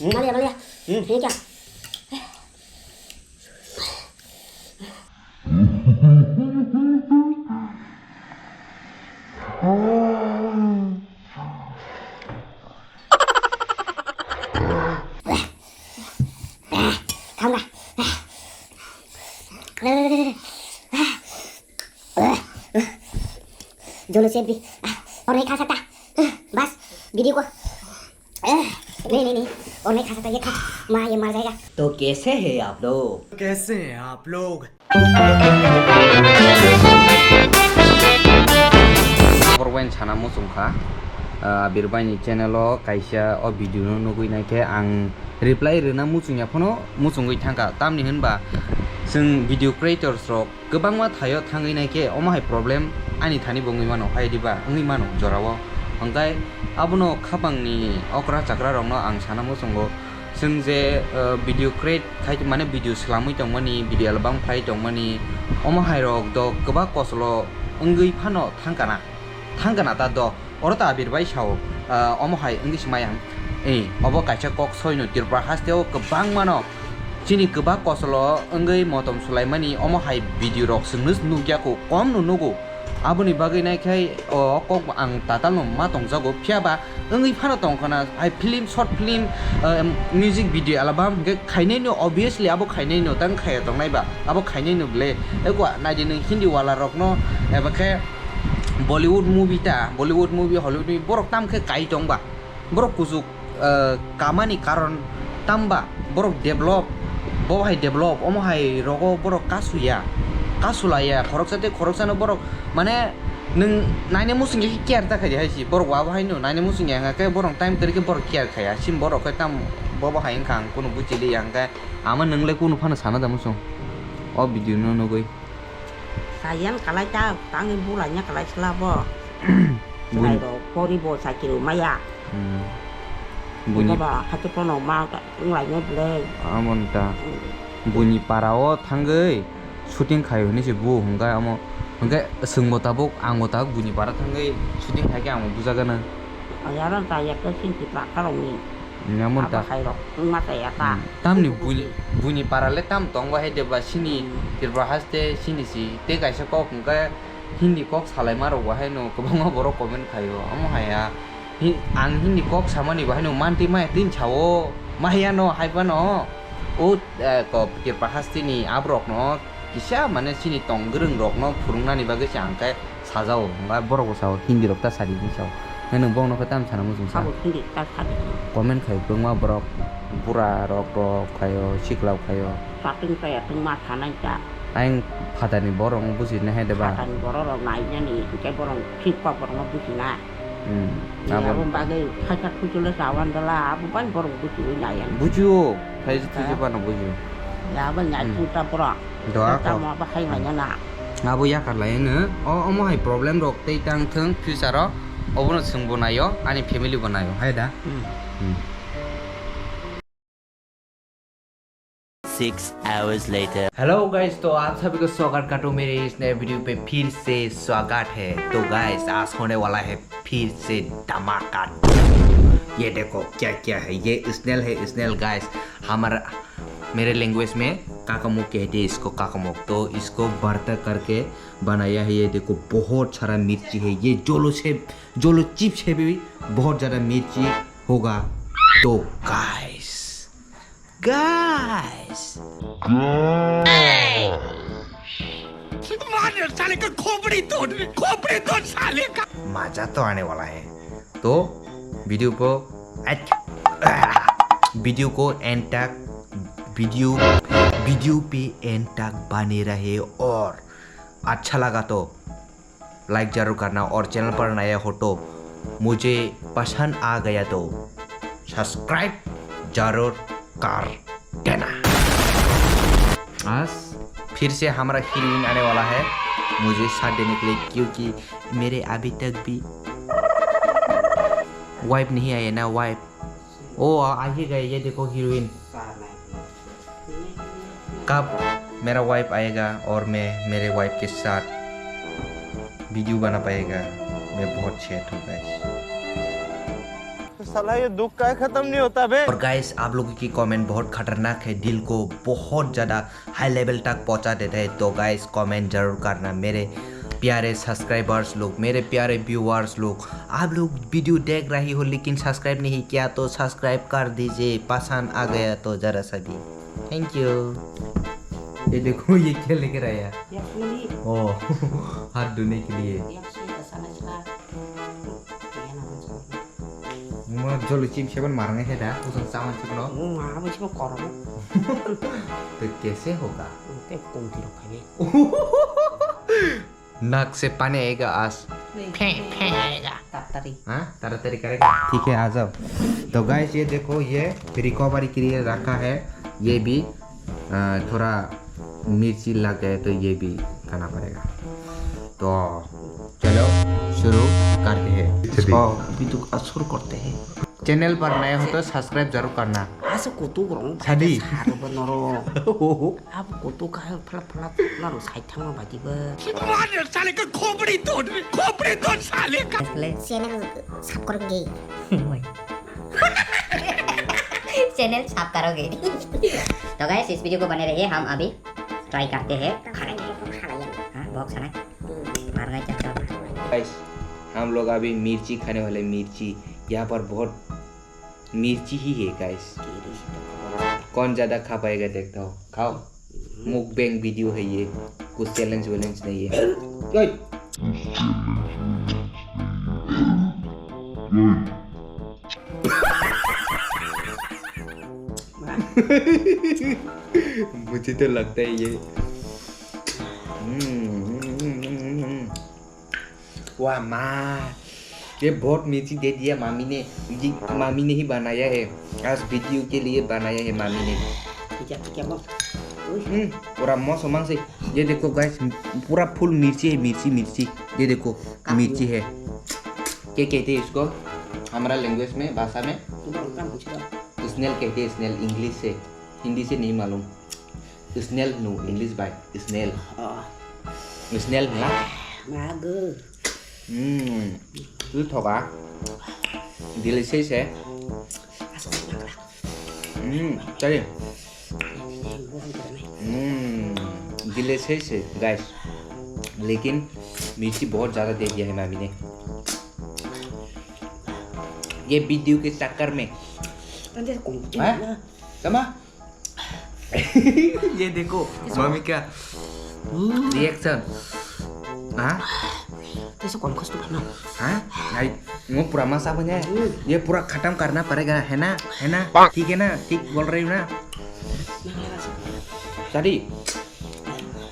Malia. Ini क्या? खाऊंगा। दोनों से भी और नहीं खा सकता। बस वीडियो को नहीं और नहीं खा सकता। ये खा माँ ये मर जाएगा। तो कैसे हैं आप लोग? कैसे हैं आप लोग? Korban sana musungka birbani channel kaisa o video no nugui naike ang reply rena musungya phono musungui thangka tamni hinba जों video creators rok gobangma thayo thangai naike omahai problem ani thani bongui mano haidiba ongui mano jorao angkai abono khabangni okra chakra rokno ang sana musungo जों जे video create khai mane video slamui tongmani video album phai tongmani omahai rok do goba koslo ongui phano thangkana ta do orota birbai sao omohai english mayang obo kaisa kok soino tirpra hasteo kebang mano chini keba koslo engai motom sulaimani omohai video rok sunus nugyako kom nunugo aboni bagai naikai o kok ang tatal ma tongjago phiaba engai phano tongkana ai film short film music video album ge khainai no obviously abo khainai no tang khaya tongnaiba abo khainai no ble ekwa naidin hindi wala rok no ebake Bollywood movie Hollywood movie borok tam ke kai tongba borok kusuk kamani karon tamba borok develop omo hai rogo borok kasulaya khoroksano borok mane nung naine musing ge care ta khaji haisi borok wa hai no naine musing yang ke borok time terike borok care khaya sim borok ke tam bobo hai khang kuno buchili yang ke ama nungle kuno phana sana da musung o video no no goi Sayang kalai ta tangin bulannya kalai selabo. Selai do pori bo sakit maya. Bunyi ba hati pono ma ka nglainya ble. amon ta bunyi parao thangai shooting khayo ni se bu hongga amo hongga sungmo tabuk ango ta bunyi para thangai shooting khai ke amo bujagana Ayaran ta yak sin ti pa kalongi. namon ta Khai ro mata ya ta. tamni bunyi parale tam tongwa he deba sini tirba haste sini si te kaisa kok hongga hindi kok salai maro wa he no kobanga boro comment khayo amo haya ang hindi kok samani wa he no manti mai tin chawo mahya no haiba no o ko tirba haste ni abrok no kisah mana sini tonggereng rok no purungnani bagai sangkai sajao nggak borok sao hindi rok ta sari ni sao nang bong no ketam sana musung sa Sabut hindi ta sadi. komen kai bengma borok pura rok kayo siklau kayo Saking kaya tung mata nang ta. aing padani borong busi ne hede ba Kan borong naiknya ni ke borong sipa borong busina. Ya nabon rum bagai kacak kucule sawan dala abu pan borong busi nyayan. buju kai tuju pa no buju Ya ban nyai puta borong. doa Ta ko ma ba khai nanya na. ngabu ya karlai ne o omo hai problem rok tei tang theng future obono sungbo nayo ani family bonayo haida 6 hours later. Hello guys, तो आप सभी को स्वागत करता हूँ मेरे इस नए वीडियो पे फिर से स्वागत है। तो गाइस आज होने वाला है फिर से धमाका। ये देखो क्या क्या है, ये स्नेल है, स्नेल गाइस हमारा मेरे लैंग्वेज में काकामुक कहते हैं इसको, काकामुक। तो इसको भरता करके बनाया है। ये देखो बहुत सारा मिर्ची है, ये जोलो चिप्स है भी बहुत ज़्यादा मिर्ची होगा। तो गाइस साले का खोपड़ी तोड़ साले का मजा तो आने वाला है। तो वीडियो को एंड तक वीडियो पे एंड तक बने रहे और अच्छा लगा तो लाइक जरूर करना और चैनल पर नया हो तो मुझे पसंद आ गया तो सब्सक्राइब जरूर कर देना। आज फिर से हमारा हीरोइन आने वाला है मुझे साथ देने के लिए, क्योंकि मेरे अभी तक भी वाइफ नहीं आया ना। वाइफ ओ आइएगा, ये देखो हीरोइन। कब मेरा वाइफ आएगा और मैं मेरे वाइफ के साथ वीडियो बना पाएगा, मैं बहुत सेट हूँ गाइस। साला ये दुख का खत्म नहीं होता बे। और गाइस आप लोगों की कमेंट बहुत खतरनाक है, दिल को बहुत ज़्यादा हाई लेवल तक पहुंचा देता है। तो गाइस कमेंट जरूर करना मेरे प्यारे सब्सक्राइबर्स लोग, मेरे प्यारे व्यूअर्स लोग। आप लोग वीडियो देख रही हो लेकिन सब्सक्राइब नहीं किया तो सब्सक्राइब कर दीजिए, पसंद आ गया तो ज़रा सा भी। Thank you. ये देखो ये क्या लेकर आया, Yang ini, ओ हाथ धोने के लिए। yang sih kesana sila. जो लुचिम सेवन मारने है दा उस सामान से बनो Apa sih mau korom? तो कैसे होगा? Kayak kunti loh kayaknya. नाक से पानी आएगा आज। Tatari. हाँ तारा करेगा। ठीक है आ जाओ। तो गाइस ये देखो ये रिकवरी के लिए रखा है, ये भी थोड़ा मिर्ची लग गए तो ये भी खाना पड़ेगा। तो चलो शुरू करते हैं। अभी तो शुरू करते हैं। चैनल पर नए हो तो सब्सक्राइब जरूर करना। Asa kutu gorong. Sadi. Saru benoro. Apa kutu kah pelap lalu saya tang bagi ber. Channel साफ करोगे? चैनल साफ करोगे। तो गाइस इस वीडियो को बने रहिए, हम अभी ट्राई करते हैं खाने की। हाँ बहुत खाना मार गए चाचा। गाइस हम लोग अभी मिर्ची खाने वाले। मिर्ची यहाँ पर बहुत मिर्ची ही है गाइस। कौन ज़्यादा खा पाएगा देखता हो। खाओ, मुकबैंग वीडियो है ये, कुछ चैलेंज वैलेंज नहीं है। मुझे तो लगता है ये वाह माँ, ये बहुत मिर्ची दे दिया मामी ने। ये मामी ने ही बनाया है, आज वीडियो के लिए बनाया है मामी ने। Kijak bang. पूरा मौसम से ये देखो गाइस, पूरा फुल मिर्ची है। मिर्ची ये देखो मिर्ची है। क्या कहते हैं इसको हमारा लैंग्वेज में, भाषा में? Tu baru kan kucing. Snail कहते हैं। स्नेल इंग्लिश से, हिंदी से नहीं मालूम। Snail no English by snail. Oh, snail ना mager. Sweet होगा, डिलीशियस है। Asa banyak lah. चलिए Bukan karena. डिलीशियस है गाइस, लेकिन मिर्ची बहुत ज़्यादा दे दिया है मामी ने। ये वीडियो के चक्कर में Nanti ada kunci Hah? lah. sama ये देखो मामी का रिएक्शन। हाँ Besok kalau kau suka nak. हाँ नहीं, वो पूरा मसा बन जाए, ये पूरा खत्म करना पड़ेगा, है ना? ठीक है ना? ठीक बोल रही हूँ ना? Jadi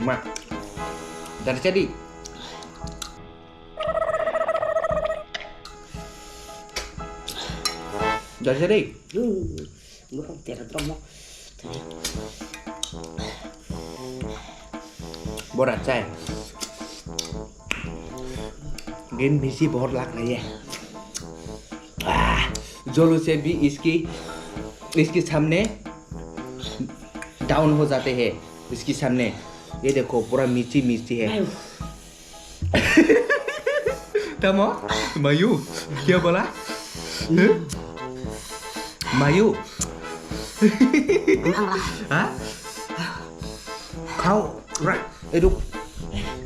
mak dari jadi Bukan tiada teromok. बहुत अच्छा है। ग्रीन मिर्ची बहुत लग रही है। जोलो से भी इसके सामने डाउन हो जाते हैं। इसके सामने ये देखो पूरा मिर्ची है। तमो मायू क्या बोला? मायू हाँ खाओ रुक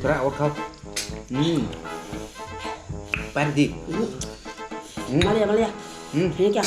थोड़ा और खाओ। पर दी Malia. Ini क्या?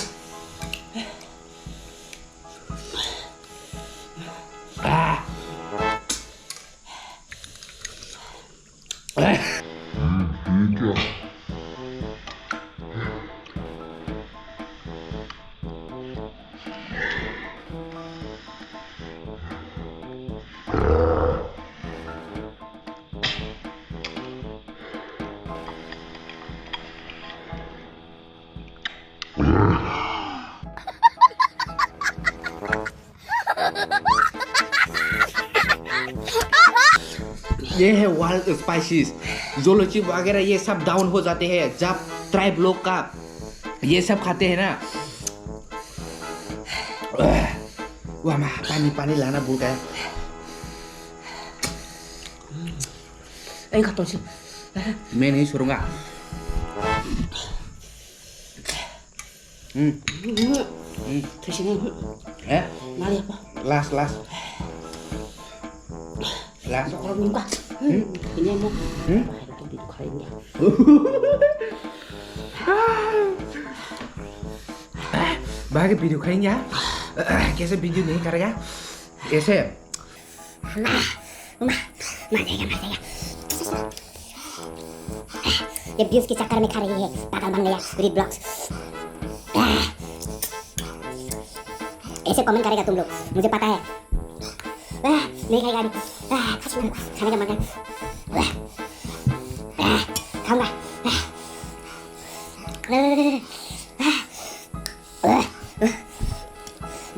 ये है वाइल्ड स्पाइसेस, जोलोची वगैरह ये सब डाउन हो जाते हैं जब ट्राइब लोग का ये सब खाते हैं ना। वाह माँ पानी लाना भूल गया। Enggak tahu sih. मैं नहीं छोड़ूंगा। Terusnya mari apa? Last. Kalau minta, ini mau. Itu di kainnya. बाकी वीडियो खाएंगे यार कैसे वीडियो नहीं करेगा कैसे मर जाएगा ये व्यूज के चक्कर में खा रही है पागल बन गया रीड ब्लॉग्स ऐसे कमेंट करेगा तुम लोग मुझे पता है नहीं खाएगा कुछ खाने का मन है खाऊंगा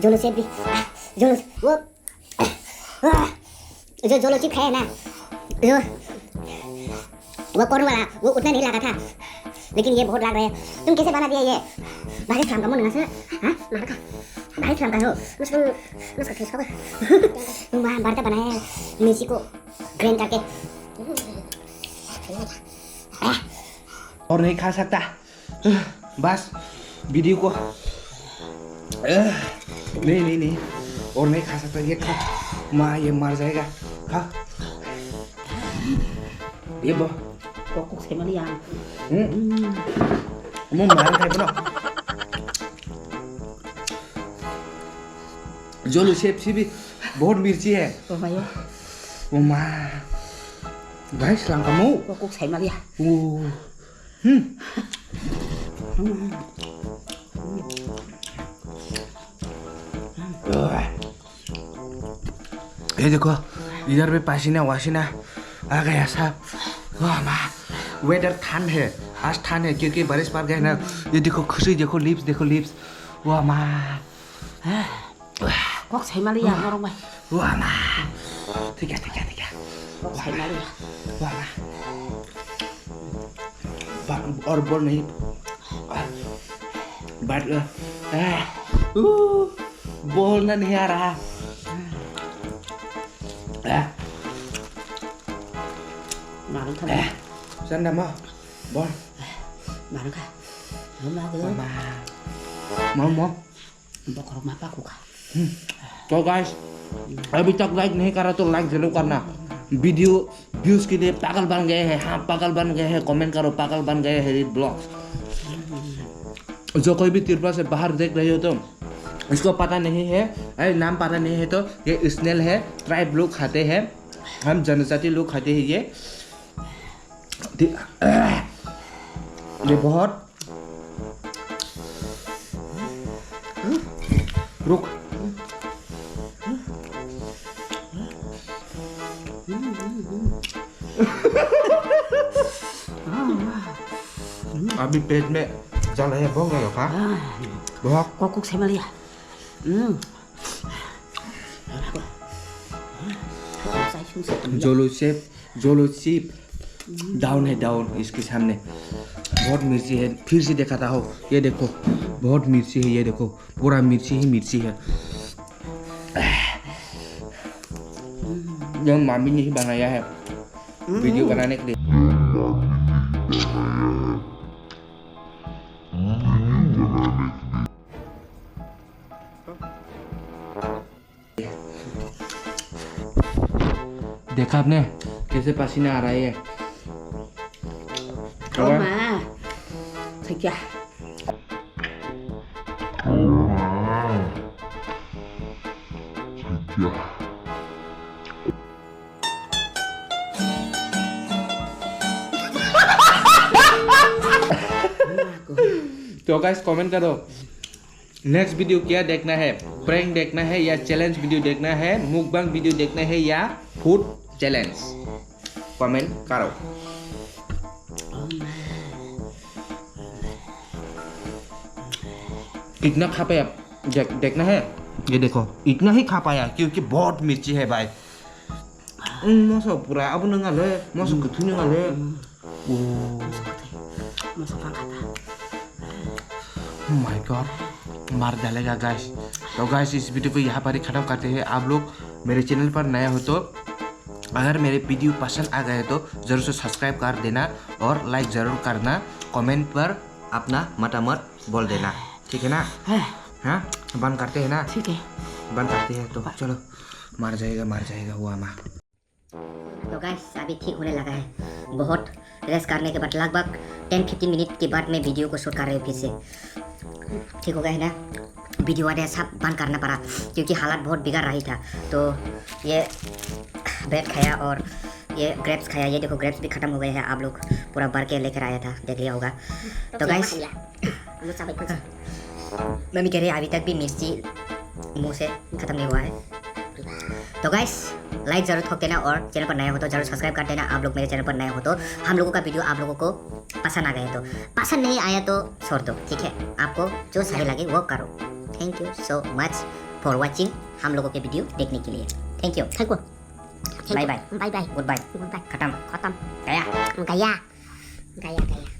जोलो सेब भी जोलो वो जो जोलो चिप खाया ना जो वो कौन वाला वो उतना नहीं लगा था लेकिन ये बहुत लग रहा है तुम कैसे बना दिया ये बाहर शाम का मन से हाँ मार का बाहर शाम का हो उसको टेस्ट करो तुम वहाँ बारता बनाया है मिर्ची को ग्राइंड करके और नहीं खा सकता बस वीडियो को नहीं और नहीं खा सकता ये खा माँ ये मर जाएगा खा ये बो Kokok saya melihat. mau marah kayak bener जोलो शेप से भी बहुत मिर्ची है Oh mayo. वो माँ भाई सलाम kamu Kokok saya melihat. ये देखो इधर पे पसीना वसीना आ गया साहब वाह माँ वेदर ठंड है आज ठंड है क्योंकि बारिश पड़ गया ना ये देखो खुशी देखो लिप्स वाह माँ Kokok saya melihat orang baik. वाह माँ ठीक है Kokok saya melihat. वाह माँ और बोल नहीं बात बोलना नहीं आ रहा Mana kan? Sanda mau बोल Mana kan? Mana mau Bakar rumah aku kan? तो गाइस अभी तक लाइक नहीं करा तो लाइक जरूर करना वीडियो व्यूज के लिए पागल बन गए हैं हाँ पागल बन गए हैं कमेंट करो पागल बन गए हैं रीड ब्लॉग्स जो कोई भी त्रिपुरा से बाहर देख रहे हो तो इसको पता नहीं है अरे नाम पता नहीं है तो ये स्नेल है ट्राइब लोग खाते हैं हम जनजाति लोग खाते हैं ये बहुत रुक अभी पेट में चल रहे बहुत गए का बहुत Kokok saya melihat. Saya susah. जोलो शेप डाउन है डाउन इसके सामने बहुत मिर्ची है फिर से दिखाता हो ये देखो बहुत मिर्ची है ये देखो पूरा मिर्ची ही मिर्ची है जो मामी ने ही बनाया है वीडियो बनाने के लिए देखा आपने कैसे पसीना आ रहा है Oh ma. Saya तो गाइस कमेंट करो नेक्स्ट वीडियो क्या देखना है प्रैंक देखना है या चैलेंज वीडियो देखना है मुकबांग वीडियो देखना है या फूड चैलेंज कमेंट करो इतना खा पाया देखना है ये देखो इतना ही खा पाया क्योंकि बहुत मिर्ची है भाई मसा पूरा अब नंगाले मसा कुछ नंगाले masuk angkatan. Oh my god मार डालेगा गाइस तो गाइस इस वीडियो को यहाँ पर ही ख़त्म करते हैं आप लोग मेरे चैनल पर नया हो तो अगर मेरे वीडियो पसंद आ गए तो ज़रूर से सब्सक्राइब कर देना और लाइक ज़रूर करना कमेंट पर अपना मतामत बोल देना ठीक है ना? हाँ बंद करते हैं ना? ठीक है बंद करते हैं तो चलो मर जाएगा वो आमा। तो गाइस अभी ठीक होने लगा है। बहुत रेस्ट करने के बाद लगभग 10-15 मिनट के बाद मैं वीडियो को शूट कर रही हूँ फिर से। ठीक हो गया है ना? वीडियो वाले सब बंद करना पड़ा क्योंकि हालत बहुत बिगड़ रही था। तो ये ब्रेड खाया और ये ग्रेप्स खाया। ये देखो ग्रेप्स भी खत्म हो गए हैं। आप लोग पूरा भर के लेकर आया था, देख लिया होगा। तो गाइस मम्मी कह रही है अभी तक भी मिर्ची मुंह से खत्म नहीं हुआ है। तो गाइस लाइक जरूर ठोक देना और चैनल पर नए हो तो जरूर सब्सक्राइब कर देना। आप लोग मेरे चैनल पर नए हो तो हम लोगों का वीडियो आप लोगों को पसंद आ गया तो, पसंद नहीं आया तो छोड़ दो, ठीक है? आपको जो सही लगे वो करो। Thank you so much for watching हम लोगों के वीडियो देखने के लिए। Thank you. Bye bye bye bye goodbye goodbye खत्म खत्म गया गया